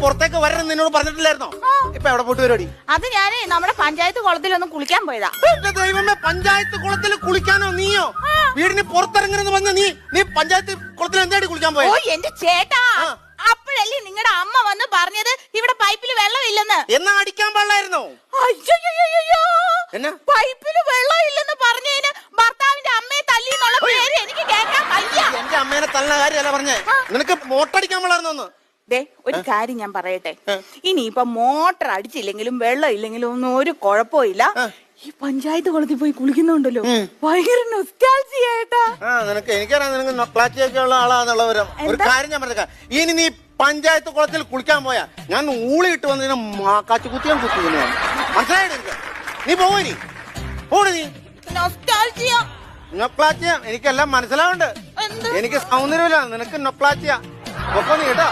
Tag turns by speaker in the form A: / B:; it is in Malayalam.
A: പുറത്തേക്ക് വരണം നിന്നോട് പറഞ്ഞിട്ടില്ലായിരുന്നോ? ഇപ്പൊ എവിടെ പോയിട്ട് പരിപാടി?
B: അത് ഞാനേ നമ്മുടെ പഞ്ചായത്ത് കുളത്തിലൊന്ന് കുളിക്കാൻ പോയതാ.
A: എന്റെ ദൈവമേ, പഞ്ചായത്ത് കുളത്തിൽ കുളിക്കാനോ? നീയോ വീടിന് പുറത്തിറങ്ങണെന്ന് പറഞ്ഞ നീ പഞ്ചായത്ത് കുളത്തിൽ എന്തായിട്ട് കുളിക്കാൻ പോയോ?
B: ഓ എന്റെ ചേട്ടാ, അപ്പോഴല്ലേ നിങ്ങളുടെ അമ്മ വന്ന് പറഞ്ഞത് ഇവിടെ പൈപ്പിൽ വെള്ളമില്ലെന്ന്.
A: എന്നാ അടിക്കാൻ പാടില്ലായിരുന്നോ?
B: അയ്യോ,
A: എന്നാ
B: പൈപ്പിൽ വെള്ളമില്ലെന്ന് പറഞ്ഞതിന് ഭർത്താവിന്റെ അമ്മയെ തല്ലി എന്നുള്ള പേര് എനിക്ക് കേൾക്കാൻ വയ്യ.
A: എന്റെ അമ്മേനെ തള്ളുന്ന കാര്യമല്ല പറഞ്ഞേ, നിനക്ക് മോട്ടടിക്കാൻ പാടില്ലായിരുന്നോ?
B: ദേ ഒരു കാര്യം ഞാൻ പറയട്ടെ, ഇനിയിപ്പൊ മോട്ടർ അടിച്ചില്ലെങ്കിലും വെള്ളം ഇല്ലെങ്കിലും ഒന്നും ഒരു കുഴപ്പമില്ല. ഈ പഞ്ചായത്ത് കുളത്തിൽ പോയി കുളിക്കുന്നുണ്ടല്ലോ, ഭയങ്കര നൊസ്റ്റാൾജിയായിട്ടാ.
A: നിനക്ക് എനിക്കറിയാം, നിനക്ക് നൊക്ലാറ്റിയൊക്കെ ഉള്ള ആളാന്നുള്ളവരും. ഒരു കാര്യം ഞാൻ പറഞ്ഞേക്കാം, ഇനി നീ പഞ്ചായത്ത് കുളത്തിൽ കുളിക്കാൻ പോയാ ഞാൻ ഊളിയിട്ട് വന്നതിനെ കാച്ചുകുത്തിയാൻ കുത്തിക്കുന്നു. മനസ്സിലായിട്ട് എനിക്ക് നീ പോയി പോണി. നീ
B: നൊസ്റ്റാൾജിയ
A: നൊക്ലാറ്റിയ എനിക്കെല്ലാം മനസ്സിലാവുന്നുണ്ട്. എനിക്ക് സൗന്ദര്യമില്ല, നിനക്ക് നൊക്ലാറ്റിയ. ഒപ്പം നീ കേട്ടോ.